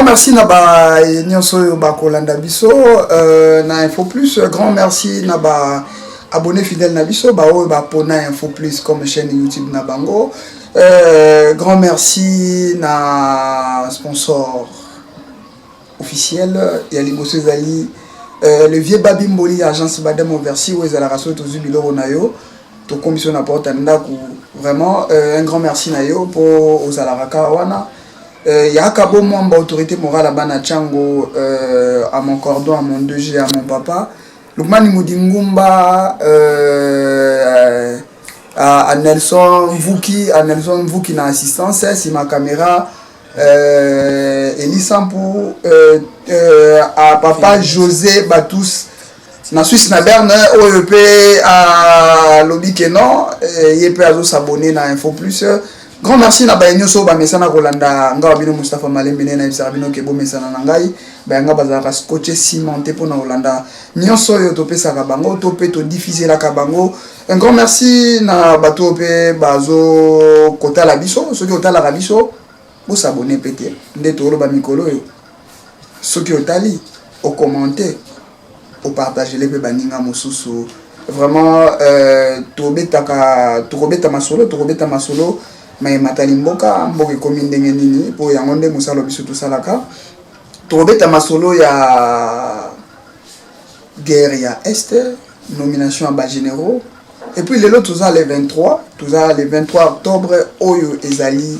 grand merci naba nyonso ba kolanda biso na Info Plus. Grand merci naba abonné fidèle na biso ba o ba pona Info Plus comme chaîne YouTube na bango. Grand merci na sponsor officiel ya Liboso Zali le vieux Babimboli agence Bademo Versi où ezala raso to zubilo nayo to commission na porte ndaku. Vraiment un grand merci na yo pour ozalaraka wana. Yaka bon moi autorité morale à Bana Tchango à mon cordon, à mon 2G, à mon papa. Lukmani Moudingumba à Nelson Vouki na assistance, c'est ma caméra. Elisampou à papa José Batous na Suisse na Berne OEP à Lobby Kenon il peut aller s'abonner à Info Plus. Grand merci na bayenyo so ba mesana Rolanda nga bino Mustafa Malembe na ibisa bino kebo mesana na ngai ba nga bazaka scotché cimenté pour na Rolanda nyonso yo topesa ka bango topé to diffuser la ka bango. Un grand merci na bato pe bazo kota la biso ceux qui otala la biso bo s'abonner pété ndeto lo ba mikolo yo ceux qui otali au commenter au partager les pe baninga mosusu vraiment tobeta masolo mais matali mboka komi ndenge nini po yango nde musalo biso to salaka tobeta masolo ya guerre ya est nomination à bas généraux et puis lelo toza le 23 octobre oyo ezali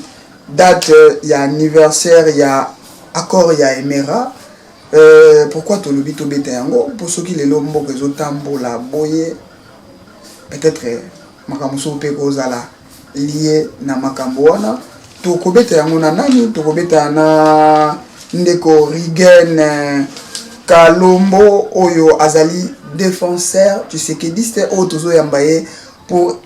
date ya anniversaire ya accord ya Emera. Pourquoi tolobi tobeta yango pour ceux qui lelo mboka ezotambola boye peut-être makamuso pe kozala lié na makambo wana tokobeta yango na nani tokobeta na ndeko Rigen Kalombo oyo azali défenseur tshisekidiste o tozo yambaye pour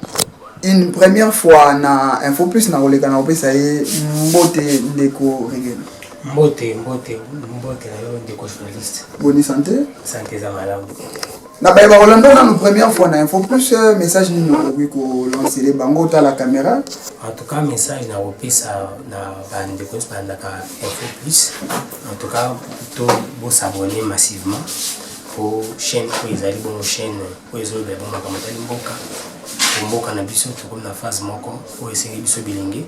une première fois na Info Plus na koleka na opesa ye mbote ndeko Rigen mbote na yo ndeko journaliste bonne santé za malamu na ba Rolando na première fois na Info Plus message ni no ko lancer les bango ta la caméra en tout cas message na opesa na bande ko bandaka Info Plus en tout cas to bo s'abonner massivement pour chaîne ko ezali bon chaîne ko ezolo ba bon makamata mboka na biso to comme na phase moko ko esengi biso bilenge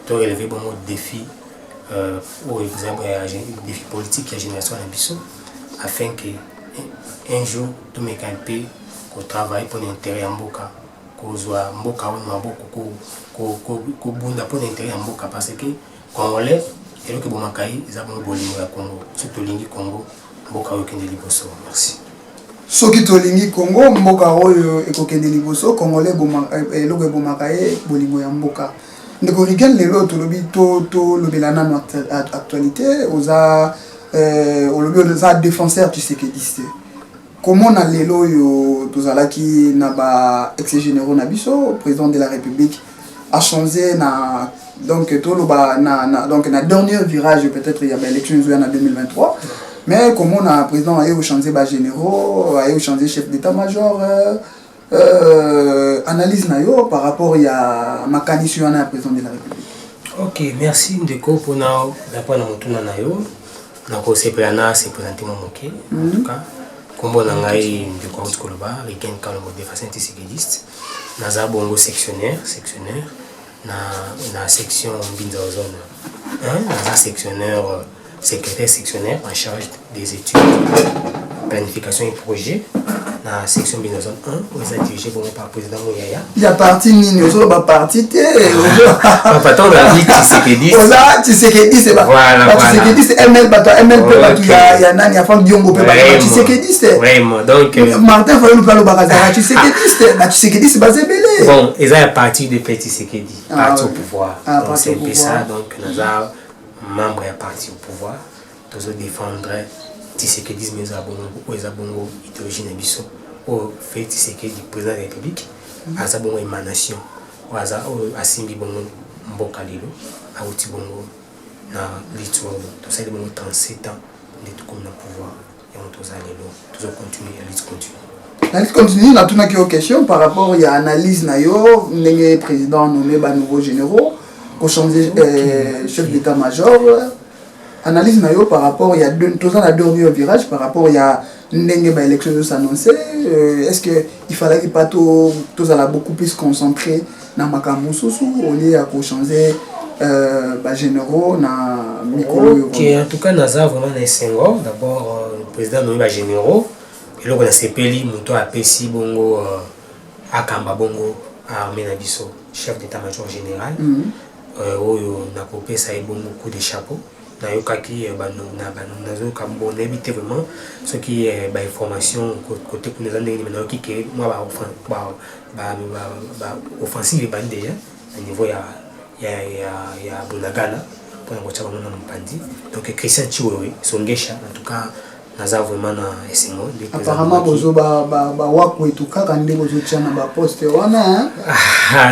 to relever bon défi ou exemple défi politique ya génération na biso afin que un jour tout me camper qu'on travaille pour l'intérêt en mboka kozwa mboka on maboko ko bunda pour l'intérêt en mboka parce que congolais et le que bon makai ils ont bolingo ya Congo surtout lingi Congo mboka oyo kende liboso. Merci. Soki tolingi Congo mboka oyo ekokende liboso congolais boma eloko bon makai bolingo ya mboka ndeko Rigen lelo tolobi to lobelana na actualité oza oza défenseur tshisekidiste. Comment na lelo yo tozalaki na ba ex-généraux na biso président de la République a changé na donc toloba donc na dernier virage peut-être il y a ba élection en 2023 mais comment na président a eu changé ba généraux a eu changé chef d'état-major analyse na yo par rapport ya makanisi wana président de la République. OK, merci ndeko pona na motuna na yo na ko sepelana se présenter mon moké en tout cas kombo na ngai ndeko Koloba Rigen Kalombo défenseur tshisekidiste naza bongo sectionnaire na section Binza zone naza sectionnaire secrétaire sectionnaire en charge des études planification et projet na section Binza zone 1 où est dirigé par président Mouyaya. Il y a parti nini ozo ba parti té papa ton la vie tshisekidiste oza tshisekidiste ba voilà tshisekidiste ML bato ya nani afan diongo pe ba tshisekidiste vraiment donc Martin Fayulu palo bakazara tshisekidiste ba tshisekidiste bazebele bon ils ont parti de Petit Tshisekedi parti au pouvoir donc c'est ça donc nous avons membre ya parti au pouvoir tous défendre Tshisekidisme eza bongo idéologie na biso o fait Tshisekedi président de la République aza bongo émanation o aza asimbi bongo mboka lelo auti bongo na litoro to ça bongo 37 ans de tout comme le pouvoir et on tous lelo tous continuer la lutte continue na tuna ki question par rapport à analyse na yo ndenge président nommé ba nouveau généraux ko changer chef d'état-major analyse na yo par rapport il y a deux ans à dormi au virage par rapport il y a ndenge ba élection de s'annoncer est-ce que il fallait que pas tous à beaucoup plus concentré na makambo susu au lieu à changer ba généraux na mikolo. OK, en tout cas naza vraiment na sengo d'abord le président nommé ba généraux et là on a sepeli muto apesi bongo akamba bongo armée na biso chef d'état-major général oyo na kopesa bongo coup de chapeau na yokaki nazo kambo na éviter vraiment ce qui est ba information côté pour les années maintenant qui que moi ba offensive ba déjà à niveau ya Bunagana pour la chama na mpandi donc Christian Chiwewe Songesha en tout cas naza vraiment na SMO apparemment bozo ba wako etuka kande bozo tchana ba poste wana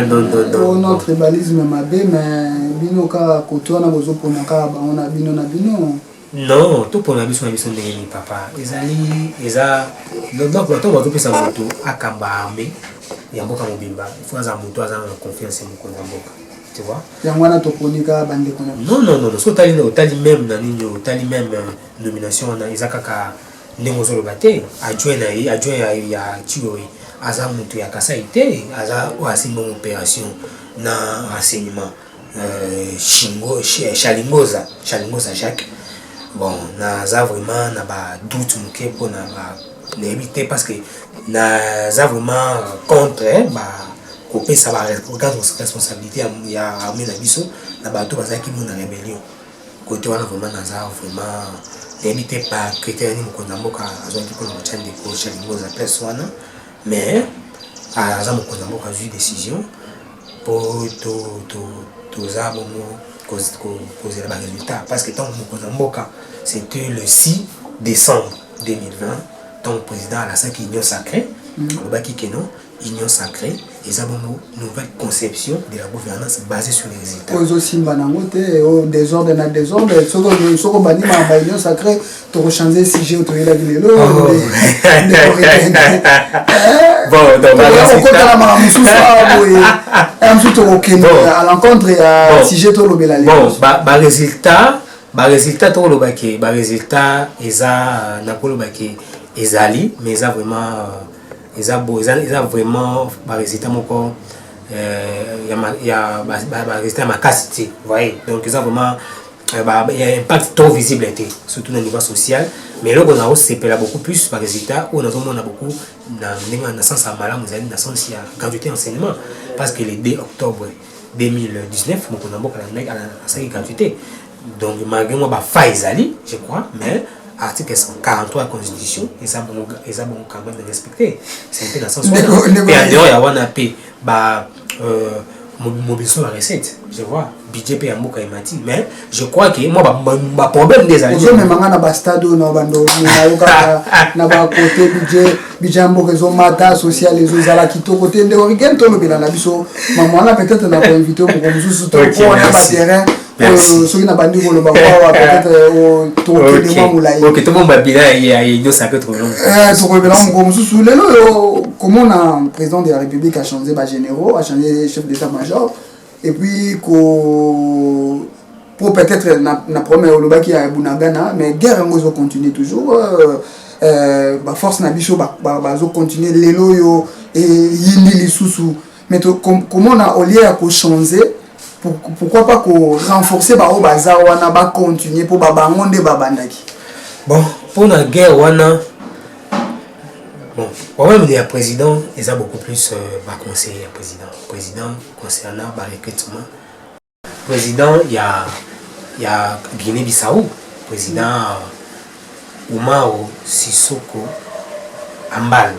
non notre tribalisme mabe mais bino ka kotona bozo pona ka ba ona bino na bino non tout pour la biso ndenge ni papa ezali eza donc bato bato pesa moto akamba armé ya mboka mobimba il faut aza moto aza na confiance en mokonza mboka tu vois yangwana toponika bande kona non so tali même na nini tali même nomination na izakaka ndenge zo lobate adjoint ya Chiwewe aza mutu ya kasaite aza wasimba opération na renseignement Chalingoza Jacques bon naza vraiment na ba doute muke pour na ba n'éviter parce que naza vraiment contre ba couper ça va regarder responsabilité ya armée na biso na bato bazaki mo na rébellion côté wana vraiment naza vraiment n'éviter pas critère ni mokonza mboka azongi pour le chande ko Chalingoza place wana mais aza mokonza mboka a eu décision pour tout ça causer le résultat parce que tant mokonza mboka c'était le 6 décembre 2020 tant le président a la 5 union sacrée le baki keno union sacrée et ça une nouvelle conception de la gouvernance basée sur les résultats. Ozo simba nango te désordre na désordre soko bani ma union sacrée to changer sujet to ila bilelo bon donc à l'encontre ya sujet to lobela bon ba résultat to lobaki ba résultat eza na ko lobaki ezali mais eza vraiment ils ont vraiment par résultat moko il y a résultat ma casse, vous voyez, donc ils ont vraiment il y a un impact trop visible surtout au niveau social mais là on a aussi beaucoup plus par résultat on a beaucoup dans sens à malam dans sens il y a gratuité enseignement parce que le 2 octobre 2019 on a beaucoup la gratuité donc malgré moi faisali je crois mais article 143 de la Constitution, ils ont quand même de respecter. C'est un peu dans le sens où il y a dehors, il y a un peu mobilisation de la recette. Je vois, budget paye à Mouka et Mati. Mais je crois que moi, le problème des alliés. Je me mets dans le stade où nous avons côté budget réseau mata social les autres à la quito côté de l'origine tout le bilan la biso maman là peut-être on a pas invité pour qu'on nous surtout pour on a pas terrain ceux qui n'a pas dit pour le bavoir peut-être au tout OK tout le monde va bien il y a une sacrée trop long tout le bilan comme sous le comment on président de la République a changé ba généraux a changé chef d'état-major et puis pour peut-être na première le baki à Bunagana mais guerre va continuer toujours force na biso bazo continuer lelo yo et yindi lisusu mais comment on a au lieu à changer pourquoi pas ko renforcer ba baza wana ba continuer pour bangonde babandaki bon pour la guerre wana bon même les président ils a beaucoup plus conseiller président concernant ba recrutement président il y a Guinée-Bissau président Umaro Sissoko Ambal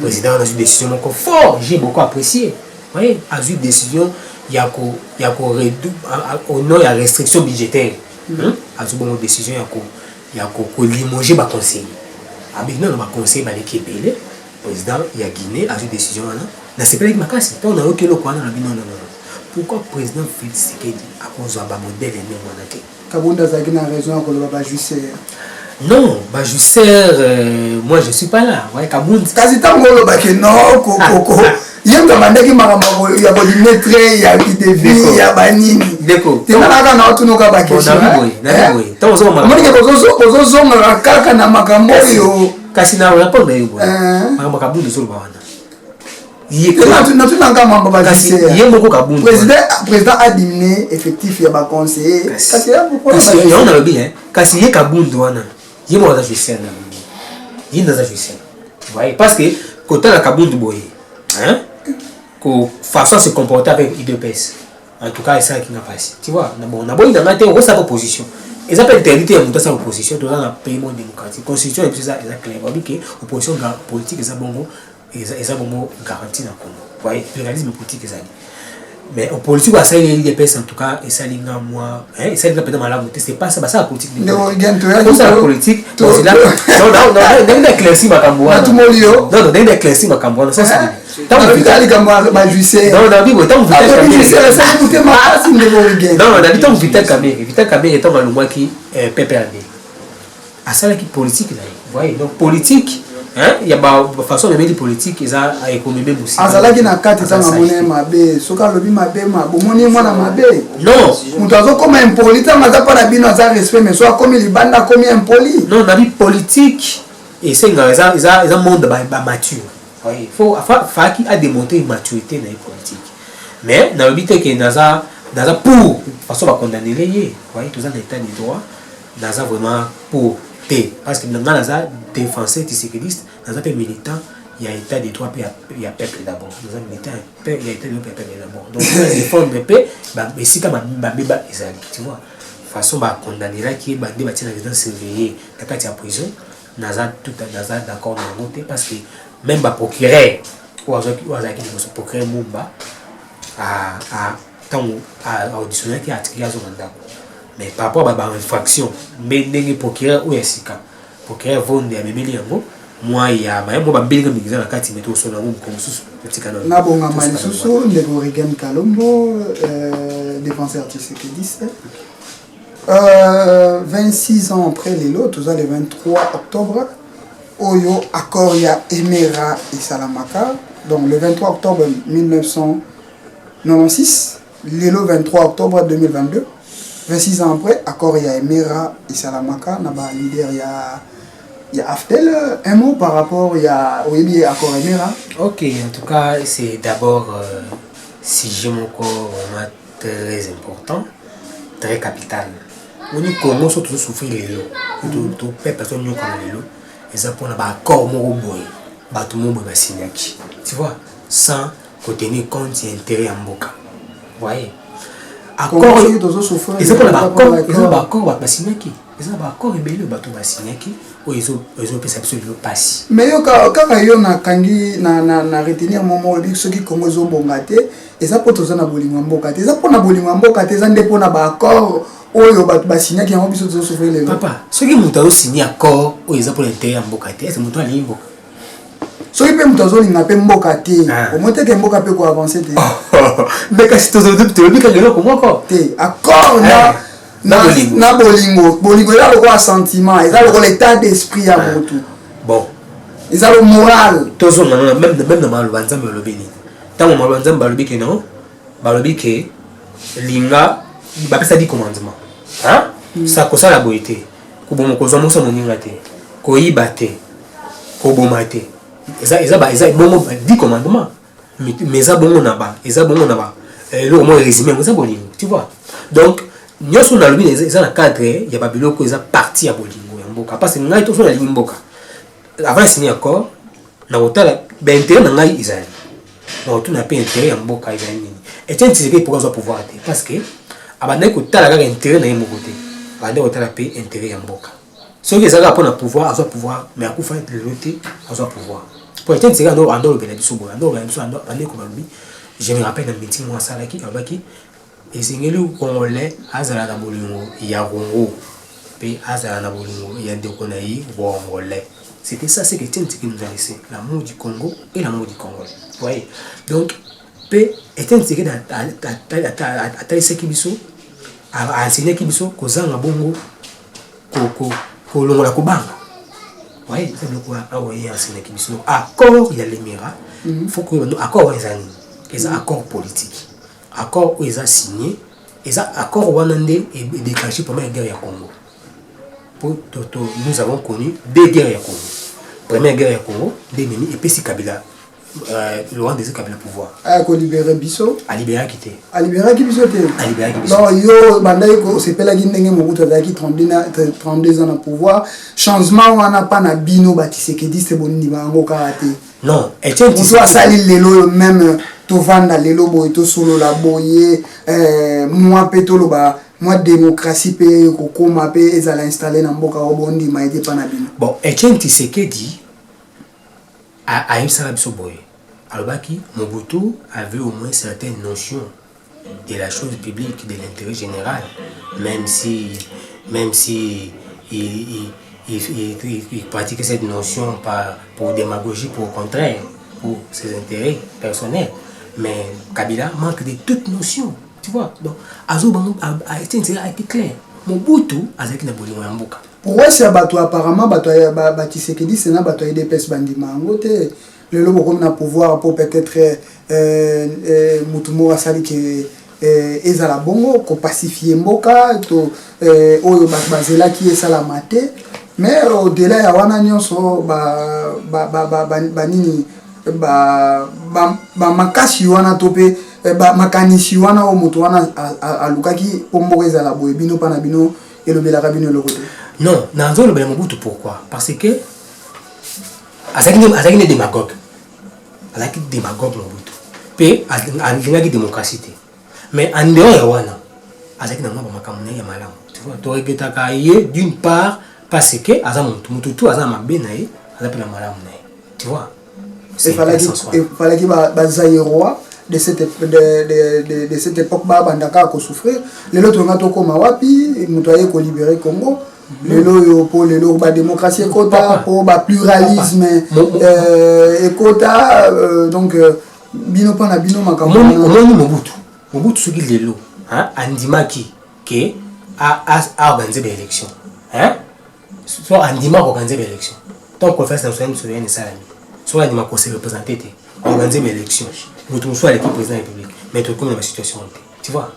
président a eu une décision fort j'ai beaucoup apprécié vous voyez a eu une décision il y a la restriction budgétaire a eu une décision il y a limoger ba conseiller avec non ba conseiller ba l'équipe le président il y a Guinée a eu une décision là na c'est pas avec makasi on a OK le quoi non pourquoi président Félix Tshisekedi a cause ba modèle né monake Kabunda zaki na raison ko le ba juste non, bah je moi je suis pas là. Ouais, Kabound. Quasi tant que le bac non, coco. Yemba bandaki makambo ya bolimetre ya ITV ya banini. Deko. Te naka na watu noka ba question. Ozo zonga kaka na makambo yo. Kasi na répondre yo. Makambo de solo bana. Président a diminué effectif ya ba conseiller. Kasi on a le bien. Kasi ye kabundu wana. Ye mo za justice na. Ye ndaza justice. Tu vois parce que quand la kabundu boye, hein? Que façon se comporter avec IDPS. En tout cas, c'est ça qui n'a pas passé. Tu vois, on a beau dans on sa opposition. Et ça peut être interdit à sa opposition dans un pays démocratique. Constitution et puis ça est clair. On dit que opposition politique est ça bon et ça bon garantie dans le Congo. Vous voyez, pluralisme politique est ça. Mais en politique, ça il y a des personnes en tout cas et ça il y a moi, et ça il y a peut-être malade. C'est pas ça, ça la politique. Non, ça la politique. Non, non, éclairci ma camboua. Non, non, éclairci ma camboua. Ça c'est. Tant que vous allez comme ma justice. Non, David, tant que vous êtes ça écoutez ma face il me non, David, tant que vous êtes camé étant dans le mois qui PPRD. À ça la politique là. Vous voyez, donc politique. Hein, il y a une façon de mettre politique et ça a économie aussi. Azalaki na kati za mamone mabe, soka lobi mabe mabomoni mwana mabe. Non, mutazo comme impoli, ta maza pa na bino za respect mais soit comme libanda comme impoli. Non, na vie politique et c'est un monde mature. Oui, il faut qui a démontré une maturité dans la politique. Mais na lobi que naza pour façon va condamner les yé. Oui, tout ça dans l'état du droit, naza vraiment pour parce que dans la défenseur tisséqueliste, dans un pays militant, il y a état de droit, il y a peuple d'abord. Dans un militant, il y a état de droit, peuple d'abord. Donc, pour défendre le paix, mais si comme tu vois, de façon, condamner là qui est bandé, la résidence surveillée, la carte à prison, naza tout naza d'accord dans noté parce que même le procureur ou procureur Mumba à auditionner qui a attiré à son mandat. Mais par rapport à l'infraction, mais les procureurs ou SICA, procureur vont des améliorés en mots. Moi, il y a un peu de la carte météo sur la roue comme sous le petit canon. Nabonga Malisusu, Ndegorigan Kalombo, défenseur tisséqueliste. 26 ans après les lots, tout ça le 23 octobre, Oyo Akoria Emera et Salamaka. Donc le 23 octobre 1996, le 23 octobre 2022. 26 ans après, accord il y a Emera et Salamaka, naba leader il y a Aftel. Un mot par rapport il y a oui accord Emera. Ok, en tout cas c'est d'abord si j'ai mon corps très important, très capital. On dit comment surtout souffrir les lots, tout personne n'y comme les lots. Et ça pour n'avoir accord mon boy, tout le monde va signer. Tu vois, sans tenir compte et intérêt en boca. Vous voyez. Accord et ça pour l'accord va signer qui et ça va accord rébellion va signer qui ou ils ont absolument pas si mais yo quand yo na kangi na retenir moment où ceux qui Congo zo bongate et ça pour toza na bolingo mboka te ça pour na bolingo mboka te ça ndé na ba accord oyo ba signer qui en biso zo souffrir les papa ceux qui muta signer accord ou ils ont pour l'intérêt mboka te c'est muto ali mboka soki pe mutu azolinga pe mboka te omote ke mboka pe ko avancer te mais kasi tolobi kaka eloko moko te accord na bolingo eza lokola sentiment eza lokola état d'esprit ya motu bon eza lo moral tozonga même na maloba nzambe alobi nini ntango maloba nzambe balobi ke non balobi ke linga bapesa di commandement sa kosala boye te koboma kozwa mosa moninga te koyiba te koboma te eza bongo 10 commandements mais eza bongo na ba le mot résumé eza bolingo tu vois donc nyoso na lobi eza na cadre ya babiloko eza partie ya bolingo ya mboka parce que ngai to so na mboka avant signer accord na hôtel ben intérêt na ngai ezali na tout na pe intérêt ya mboka ezali nini et tiens tu sais pourquoi ça pouvoir te parce que abandai ko tala kaka intérêt na yemo côté abandai ko tala pe intérêt ya mboka ce qui ezaka pour na pouvoir azo pouvoir mais akufa le loté azo pouvoir pour être c'est ando le bénédiction bon ando bandai ko balobi je me rappelle un meeting moi ça là qui abaki et singeli congolais azala na bolingo ya Congo pe azala na bolingo ya ndeko na yi congolais. C'était ça, c'est que qui nous a laissé l'amour du Congo et l'amour du Congo. Vous voyez. Donc pe Etienne Tshisekedi a laissé Kibiso a enseigné Kibiso kozanga bongo ko longola kobanga. Vous voyez, c'est le quoi a enseigné Kibiso accord il y a l'émirat faut que accord les accord politique accord où ils ont signé ils ont accord wanande et déclenché première guerre au Congo. Nous avons connu deux guerres au Congo. Première guerre au Congo, des ennemis et puis si Kabila Laurent Désiré Kabila pouvoir. A libéré Bisso. A libéré quitté. A libéré qui Bisso. A libéré qui Bisso. Non, yo bandaiko c'est pas la Guinée Mobutu qui 32 ans au pouvoir. Changement on a pas na bino Batisekedi c'est bon ni bango karaté. Non, et tiens tu vois ça lelo même to vanda lelo boy to solo la boye moi petolo ba moi démocratie pe kokoma pe ezala installer na mboka obondi ma été pas na bino. Bon, Etienne Tshisekedi a eu ça boy. Alors Mobutu avait au moins certaines notions de la chose publique, de l'intérêt général, même si il pratiquait cette notion pas pour démagogie, pour au contraire, pour ses intérêts personnels. Mais Kabila manque de toute notion, tu vois. Donc, a été clair. Mobutu a été un peu mboka. Pourquoi c'est bateau apparemment Tshisekedi c'est na bateau des pes bandima ngote le lobo comme na pouvoir pour peut-être mutumo asali que ezala bongo ko pacifier mboka to oyo bazela qui est la maté mais au-delà ya wana nyonso nini makasi wana tope makanisi wana o mutu wana alukaki pombo ezala boye bino pana bino elobela kabino lokoto. Non, Nanzo le Mobutu pourquoi? Parce que Azaki ne démagogue. Azaki démagogue Mobutu. Puis Azaki démocratie. Mais en dehors de Wana, Azaki n'a pas makamune ya malamu. Tu vois, tu regardes kaye d'une part parce que Azamuntu Mututu Azama benaye, Azapela malamu naye. Tu vois? Il fallait qu'il bazaïroa de cette époque bandaka ko souffrir. Les autres ngato koma wapi, mutoye ko libérer Congo. Lelo pour lelo ba démocratie quota pour ba pluralisme quota donc bino pa na bino makambo Mobutu soki lelo hein andimaki ke a organiser des élections hein soit andima organiser des élections tant qu'on fait ça nous sommes salami soit andima ko se représenter organiser des élections nous soit l'équipe président de la République mais tout comme la situation tu vois.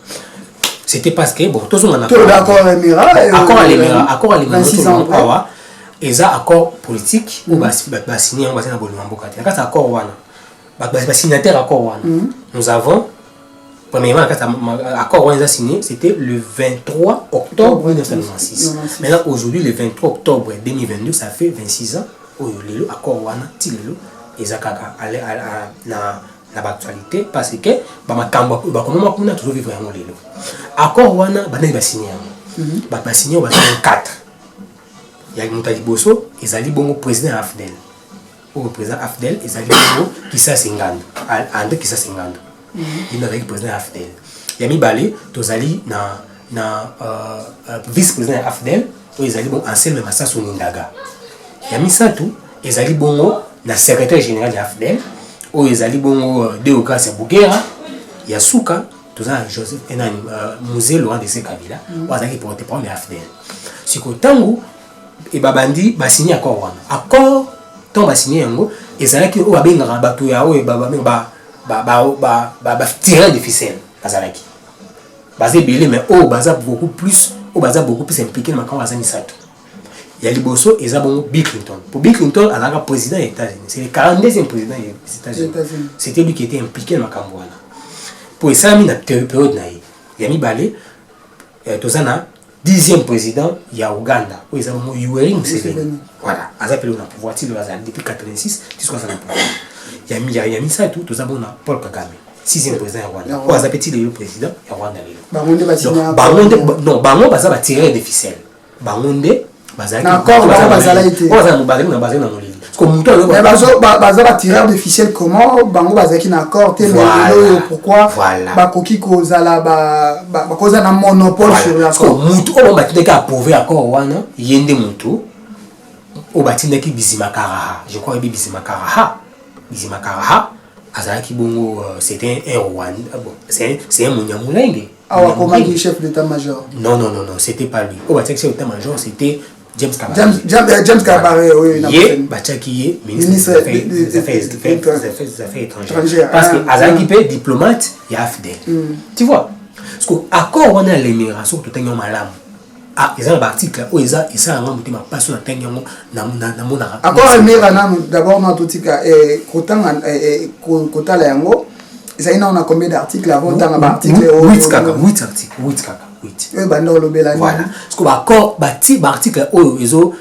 C'était parce que bon tous on a d'accord à l'Émirat accord à l'Émirat et ça accord politique ou bah signer on va na bolima mboka te quand accord wana bah signataire accord wana nous avons premièrement accord wana signé c'était le 23 octobre 1996 maintenant aujourd'hui le 23 octobre 2022 ça fait 26 ans au lelo accord wana ti lelo ezakaka aller na l'actualité parce que makambo comment kuna toujours vivre en lelo accord wana bana ba signer ba signer ba 4 ya mutali boso ezali bongo président Afdel ou président Afdel ezali bongo Kissa Sengando André Kissa Sengando il n'a avec président Afdel ya mibale tozali na vice président Afdel ou ezali bon Anselme Massasu Nindaga ya misatu ezali bongo na secrétaire général de Afdel ou ezali bongo Deogracia Bugera ya suka tozana Joseph enani musée Laurent Désiré Kabila wazaki porte-parole ya Afdel siko tangu e babandi ba signé accord wana accord tant ba signé yango ezalaki o babengaka bato ya o ba tirer de ficelle azalaki basé belé mais o baza beaucoup plus impliqué dans makambo azani sato ya liboso eza bongo Bill Clinton. Pour Bill Clinton alaka président des États-Unis, c'est le 42e président des États-Unis. C'était lui qui était impliqué dans makambo wana. Pour ça mi na période naïe yami balé tozana 10e président ya Uganda où ils ont Yoweri Museveni voilà azapelé na pouvoir ti depuis 86 jusqu'à sa pouvoir yami ça tout tozabona Paul Kagame 6e président ya Rwanda où azapeti le président ya Rwanda lelo bango baza ba tirer de ficelle bangonde d'accord bazala été mais baza tireur de ficelle comment bango bazaki na accord te lelo pourquoi bakoki kozala bakoza na monopole sur l'accord mutu o batindaki approuver accord wana yende mutu o batindaki Bizimakaraha je crois Bizimakaraha azalaki bongo c'était un Rwanda bon c'est un Munyamulenge comme chef d'état-major non c'était pas lui o batindaki chef d'état-major c'était James Kabaré, oui. Bachaki ministre des Affaires étrangères. Parce que Azaki peut diplomate, il y a AFDEL. Tu vois? Parce que accord on a l'émigration tout est malam. Ah, ils ont un article où ils ont un petit peu passion na mon accord l'émigration d'abord dans tout cas quota la yango. Ils ont combien d'articles avant dans l'article 8 articles. Oui, bah non, le Bélani. Voilà. Parce que l'accord, l'article, ils ont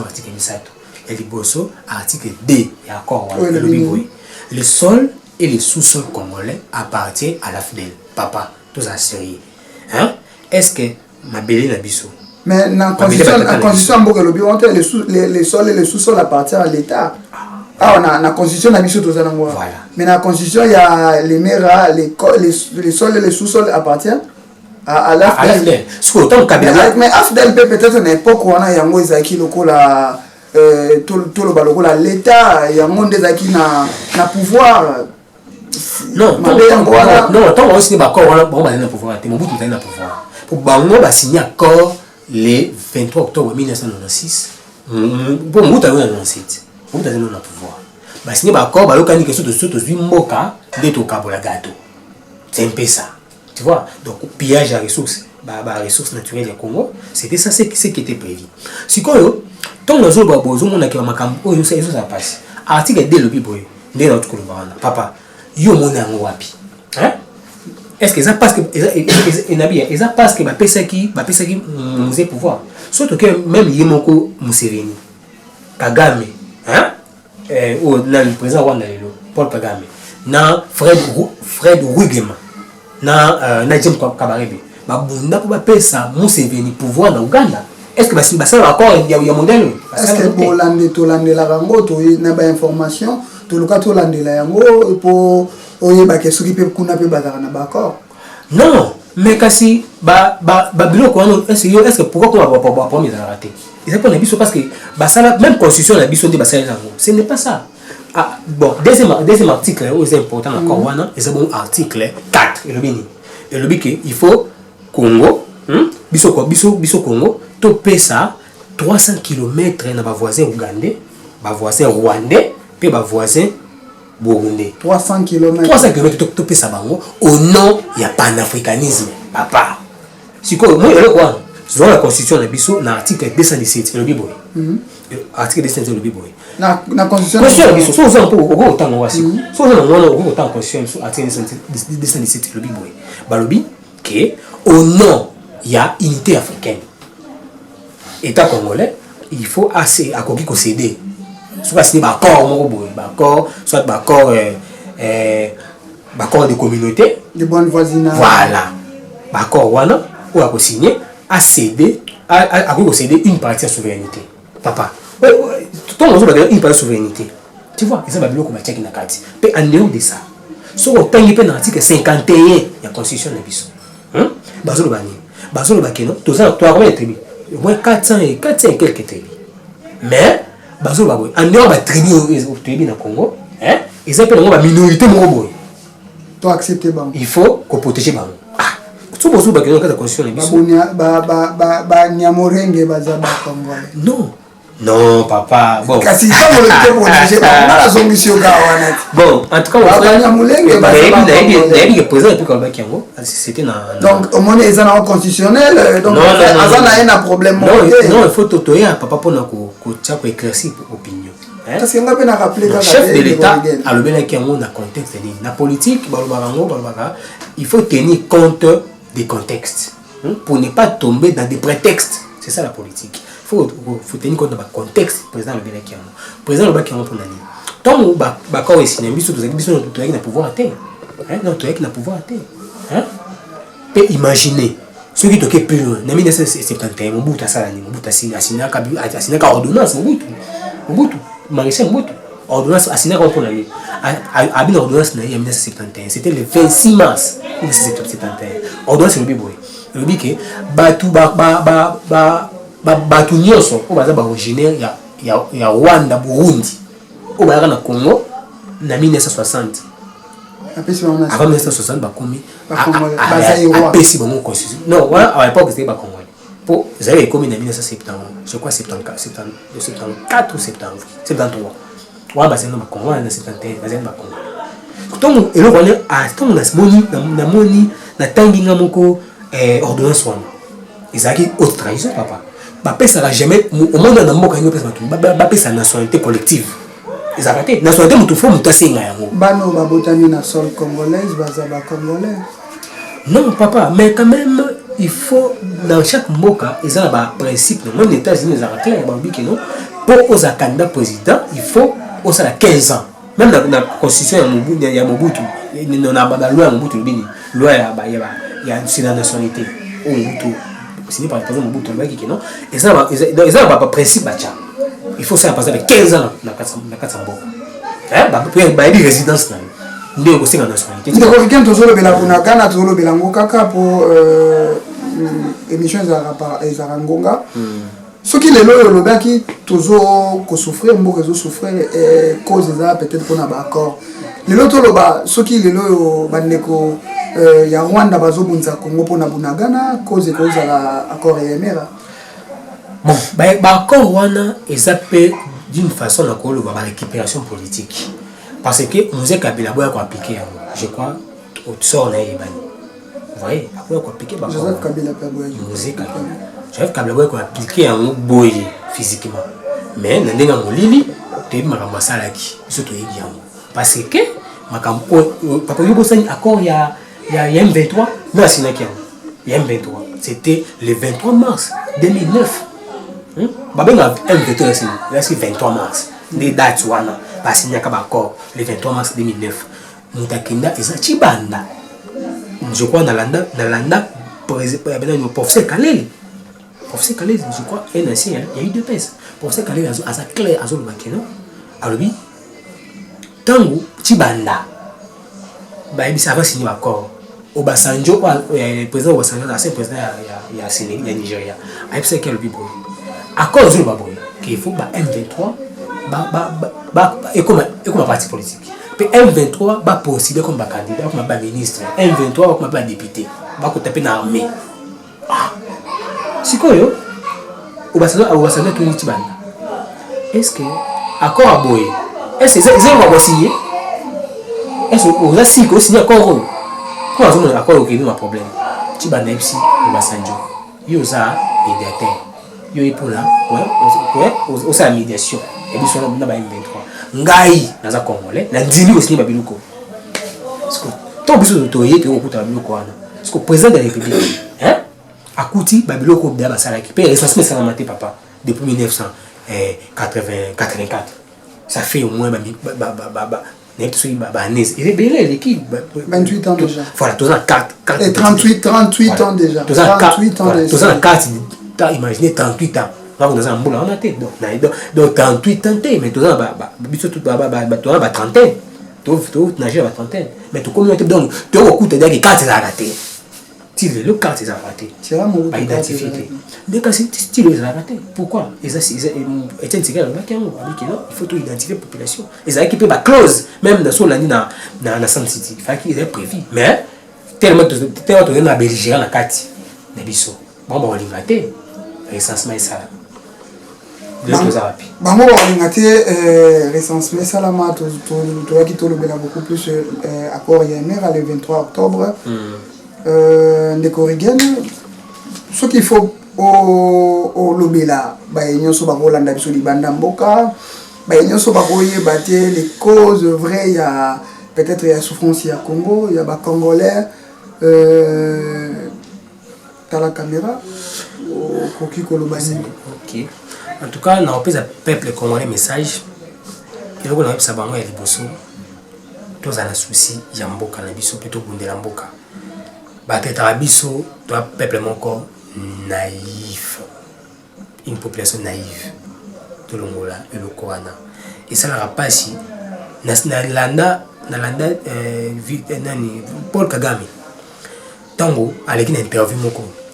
article 17. Et les bosso, article D, et accord, le sol et le sous-sol congolais appartiennent à la FDEL. Papa, tout ça sérieux. Hein? Est-ce que ma belle la biso? Mais dans la constitution, les sols et le sous-sol appartiennent à l'État. Ah, on a la constitution de Bichot, voilà. Mais dans la constitution, il y a les mers, les sols et les sous-sols appartiennent à l'AFDEL. Mais AFDEL peut-être une époque où on a yango ezaki lokola tout le baloko la l'État, yango ndezaki na pouvoir. Non, tant on aussi d'accord on va dans pouvoir, mon bout tout dans pouvoir. Pour bango ba signer accord le 23 octobre 1996. Bon bout dans 97. Vous avez un pouvoir. Mais si vous avez un accord, vous avez un gâteau. C'est un peu ça. Tu vois? Donc, pillage à ressources, ressources naturelles du Congo, c'était ça ce qui était prévu. Si vous avez besoin de ça passe. Article D, le biboy, papa, yo mon wapi. Est-ce que ça passe que ça passe que nous pouvoir. Surtout que même Yemoko Museveni, Kagame, le président Rwanda Paul Kagame, na Fred Rwigema, na James Kabarebe, bunda pour payer ça Museveni pouvoir dans Uganda. Est-ce que ça va encore il y a modèle? Est-ce que pour l'ande la rango to na ba information to le cas to l'ande la yango pour oye ba ke soki pe kuna pe bazara na ba accord? Non, mais kasi biloko est-ce que pourquoi qu'on va pas les rater? Ils ont pas l'habitude parce que même constitution la biso de ce n'est pas ça. Ah, bon, deuxième article est important encore, c'est bon article 4 et le bini il faut Congo biso Congo to pesa 300 km na ba voisin ougandais, ba voisin rwandais, puis ba voisin burundais. 300 km to pesa bango au nom ya panafricanisme papa. Siko moi le quoi selon la constitution de Bisso, l'article 217, le Biboy. Article 217, le Biboy. La constitution de Bisso, soit on peut autant on va si. Soit on autant constitution article 217, le Biboy. Balobi, que au nom, il y a unité africaine. État congolais, il faut assez à quoi céder. Soit c'est accord, soit accord de communauté. De bonne voisinage. Voilà. Accord, voilà, ou à signer. À céder une partie de souveraineté. Papa, tout le monde a une partie de souveraineté. Tu vois, ils ont bien comme check na carte. Mais en dehors de ça, sur le temps il peut l'article 51 de la constitution de Bisso. Bazolo bani, non, tout ça, toi combien de tribus? Au moins 400 et quelques tribus. Mais bazolo baboy, en dehors de la tribu dans Congo, ils appellent la minorité mongoboy. Toi accepter bon. Il faut qu'on protège bon. Non, papa. Bon. Bon, en tout cas, c'était donc, au moins, ils ont constitutionnel. Donc, ils ont un problème. Non, il faut totoyer papa pour éclaircir l'opinion. Le chef de l'État a le bien qu'il y a un contexte. La politique, il faut tenir compte des contextes pour ne pas tomber dans des prétextes. C'est ça la politique. Il faut tenir compte de contexte. Président le Bénékiano. Président le Bénékiano pour l'année. Tant que vous êtes ici, vous avez pouvoir à terre. Non, tu as pouvoir à terre. Et imaginez, ceux qui toquent plus loin, en 1971, mon bout à ça, mon bout à signer ordonnance, mon bout, Maréchal Mobutu, ordonnance à signer pour l'année. À une ordonnance en 1971, c'était le 26 mars 1971. Ordonnance c'est le biboy. Le biboy batu nyonso o baza ba originaire ya Rwanda, Burundi. O ba na Congo na 1960. Avant 1960 ba komi ba pesi ba mon constitution. Non, voilà à l'époque c'était ba Congolais. pour ils avaient commis en 1970 je crois 74 ou 73 ouais bah c'est non Congo en 71 bah c'est pas Congo donc et le roi a tant na moni na tanginga moko ordonnance wana ezaki haute trahison papa ba pesa jamais au monde na mboka ngo pesa ba pesa nationalité collective ezakate nationalité mutu fo mutu asenga yango bano babotani na sol congolaise baza ba congolais non papa mais quand même il faut dans chaque mboka ils ont un principe même les États-Unis ils ont clair non pour aux candidats président il faut au ça 15 ans même dans la constitution il y a Mobutu non na ba loi Mobutu bini loi ya c'est la nationalité au Mobutu signé par le président Mobutu qui non ils ont un principe bacha il faut ça passer avec 15 ans na Katsamboka bah pour dire résidence là ndio kosenga nationalité ndeko quelqu'un tozolo bela kuna kana tozolo bela ngokaka pour émission za ngonga soki lelo yo lobaki tozo ko souffrir mboka zo souffrir cause za peut-être pour na ba accord lelo to loba soki lelo yo bandeko ya Rwanda bazobunza Congo pour na bunagana cause la accord ya mera bon ba accord wana ezape d'une façon la ko loba ba récupération politique parce que Mosé Kabila boya ko appliquer je crois au sort na yebani vous voyez boya ko appliquer ba Joseph Kabila pa boya Mosé Kabila boya ko appliquer en boye physiquement mais na ndenga molili te makambo salaki surtout yebi yango parce que makambo papa yo bosani accord ya M23 non sinaki ya M23 c'était le 23 mars 2009 babenga M23 c'est 23 mars des dates wana parce qu'il y a un accord le 23 mars 2009 Moutakenda et Chibanda je crois dans l'anda professeur Kaleli je crois il y a eu deux pièces professeur Kaleli a sa clair à zone makeno alors oui tango Chibanda bah ça va signer accord Obasanjo le président Obasanjo c'est président il y a Sénégal il y a Nigeria a fait quel bibo accord sur baboy qu'il faut ba M23 et comme parti politique. Puis M23 va procéder comme candidat, comme ministre. M23 comme député. Va taper dans l'armée. C'est quoi yo? Au Bassané tout le monde. Est-ce que accord à boy? Est-ce que c'est va signer? Est-ce que vous avez signé accord? Comment vous avez accord au Kenya problème? Tibanda ici au Bassanjo. Yo ça médiateur. Yo est pour là. Ouais, au ça médiation. Et puis sur le M23 ngai naza congolais na ndimi aussi babiloko parce que to biso toyé pe okuta babiloko wana parce que président de la république akuti babiloko bya basalaki pe responsable ça maté papa depuis 1984 ça fait au moins net sur banese et belé l'équipe 28 ans déjà voilà tous en 38 ans déjà 38 ans déjà tous en 4 imaginez 38 ans on a un boulot en tête donc 38 ans mais tout ça tout ba trentaine tout nager à trentaine mais tout communauté donc tu as beaucoup de dire que carte est raté si le carte est raté c'est là mon identifié dès que c'est style est raté pourquoi et ça c'est Etienne Tshisekedi il faut tout identifier la population ils ont équipé ba close même dans son l'année na Sun City il faut qu'ils aient prévu mais tellement na belligérant la carte na biso bon on l'invité recensement ça bango balinga te recensement esalama toyaki tolobela beaucoup plus accord ya mera le 23 octobre ndeko rigene soki il faut olobela baye nyonso bakolanda biso libanda mboka baye nyonso bakoyeba te les causes vraies ya peut-être ya souffrance ya Congo ya bacongolais tala caméra okoki koloba nini ok. En tout cas, on a un peuple congolais message. Il faut que nous sachions que les tous ont un souci, il y a un boka na biso plutôt que de mboka. Peut-être à biso, toi peuple encore naïf, une population naïve. Tout le monde là, le Corana. Et ça n'aura pas si. Nalanda, Paul Kagame. Tango, avec une interview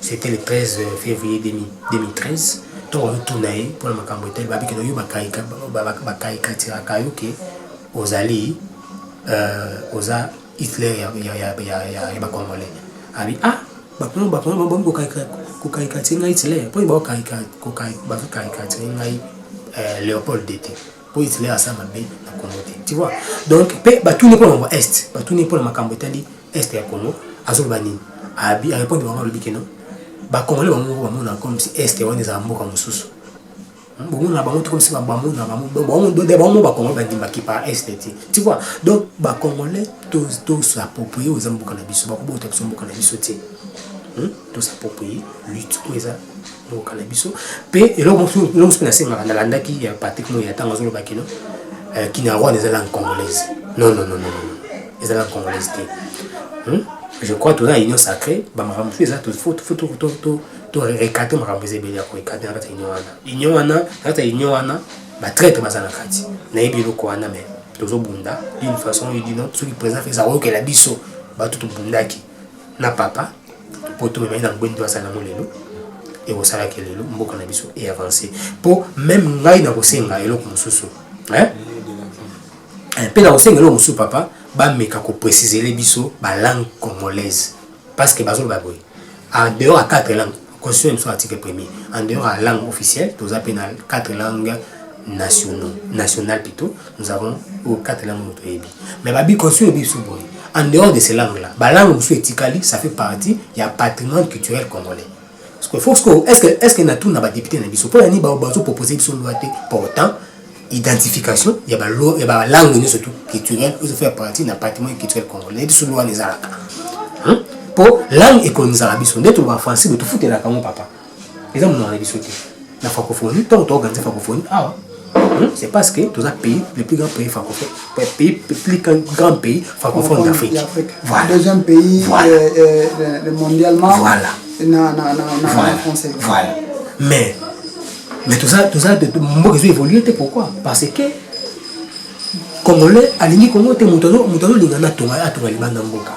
c'était le 13 février 2013. On retourne pour le Macambotel, parce que nous avons aux alliés, aux Hitler, il y a Congolais. Ah, caricature ngai Hitler po ba caricature ngai Léopold d'été pour Hitler à ça mabe na Congo tu vois donc pe ba tout n'est pas dans est ba tout n'est pas dans makambo tali est ya Congo azol bani abi a répondre vraiment le bikeno ba congolais ba mona comme si est on des ambo comme sous bon na ba montre comme si ba mona ba congolais ba dimba ki par est tu vois donc ba congolais tous s'approprier aux ambo kana biso ba ko bota biso mboka na biso ti tous s'approprier lutte pour ça au cannabis pe et là on se passe na landa qui Patrick Moya tanga zolo bakino qui n'a roi des langues congolaises non les langues congolaises je crois tout là union sacrée ba marambu ça tout faut recadrer marambu zebeli ko recadrer na union wana ba traite bazana kati na ebilo ko wana mais tozo bunda d'une façon ou d'une autre ce qui présente fait ça que la biso ba tout bundaki na papa pour tout mettre dans bonne place na molelo et au salaire que le mboka na biso et avancer pour même ngai na kosenga eloko mususu pe na kosenga eloko mususu papa ba meka ko préciser les biso ba langue congolaise parce que bazolo ba boy en dehors à 4 langues constitution sur article 1er en dehors à langue officielle tous appelons 4 langues nationales plutôt nous avons 4 langues autoébi mais ba bi constitution biso boy en dehors de ces langues là ba langue mususu etikali ça fait partie il y a patrimoine culturel congolais. Est-ce que na tout na ba député na biso pour ni ba proposer biso loi pourtant identification il y a langue ni surtout culturelle qui fait partie na patrimoine culturel congolais biso loi les alaka pour langue économisation biso ndeto ba français de tout foutre la comme papa exemple na biso na francophonie tant organiser francophonie c'est parce que tous les pays les plus grands pays francophones plus grand pays francophone d'Afrique voilà deuxième pays mondialement voilà français. Voilà. Mais tout ça, moi je vais évoluer, pourquoi? Parce que Congolais, à l'Uni Congo, Moutano Lingana Tonga, à Tonga Liban Namboka.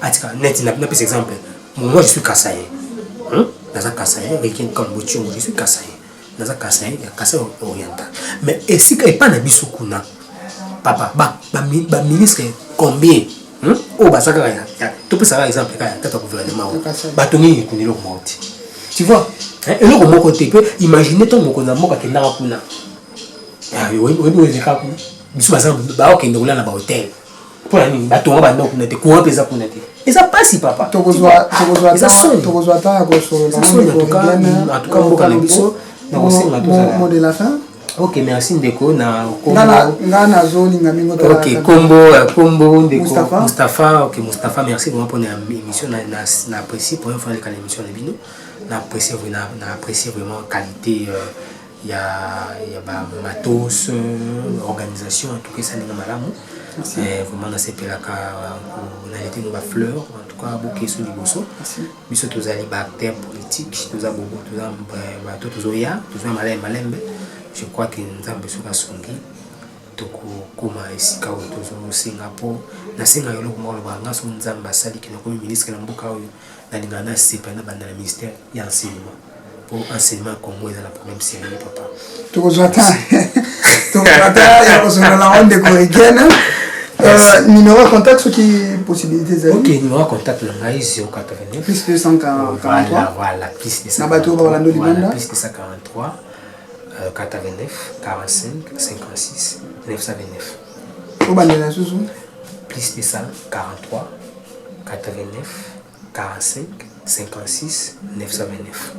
Atika, net, n'a pas exemple. Moi je suis Kassaïen. Dans un Kassaïen, avec un Cambodgien, je suis Kassaïen. Dans un Kassaïen, il y a Kassaïen oriental. Mais si il n'y a pas de Bissoukuna, papa, ministre, combien? Oh, bah ça, tu peux savoir exemple, quand tu as gouvernement, batongi ni le moti. Tu vois, et le mon côté peut imaginer ton mon connaissance qui n'a pas kuna. Ah oui, oui, ka kuna. Biso ba ba ok ndolala na ba hotel. Pour la nuit, batonga ba ndoko nete ko pesa kuna te. Et ça passe papa. Tokozwa ta ko so en tout cas mboka na biso na kosenga to ça. Mot de la fin. Ok, merci Ndeko na Ngana zone ngamingo to. Ok, Combo Ndeko Mustafa, ok Mustafa, merci vraiment pour l'émission na apprécié pour une fois l'émission de Bino. Na apprécié vraiment qualité il y a matos organisation en tout cas ça n'est pas malamu. Vraiment na sepelaka na été nos fleurs en tout cas beaucoup sur liboso. Biso tous ali acteurs politiques, tous a beaucoup tous a tous oya, tous a malembe. Je crois que nous avons besoin de songi toko koma esika au tozo Singapour na singa yolo ko ngolo banga so nzamba sali ki na ko ministre na mboka oyo na lingana sepa na banda la ministère ya enseignement pour enseignement Congo dans la problème sérieux papa tokozwata ya kozona la onde corrigienne numéro de contact ce qui possibilité zali ok numéro de contact le ngai 089 plus 243 voilà plus de ça na bato ba lando libanda plus de 143 89 45 56 929. Au bandela sous Plus de 143 89 45 56 929.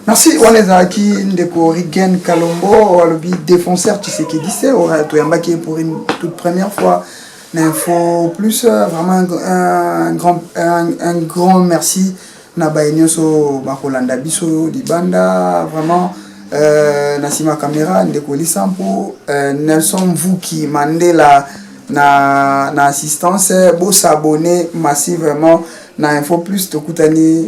Merci Wanezaki Ndeko Rigen Kalombo le défenseur Tshisekedi c'est Toyambaki pour une toute première fois l'info plus vraiment un grand merci na bainyoso bakolanda biso libanda vraiment Nasima Caméra Ndeko Lisampo Nelson Vuki Mandela na assistance beau s'abonner massivement na info plus tokutani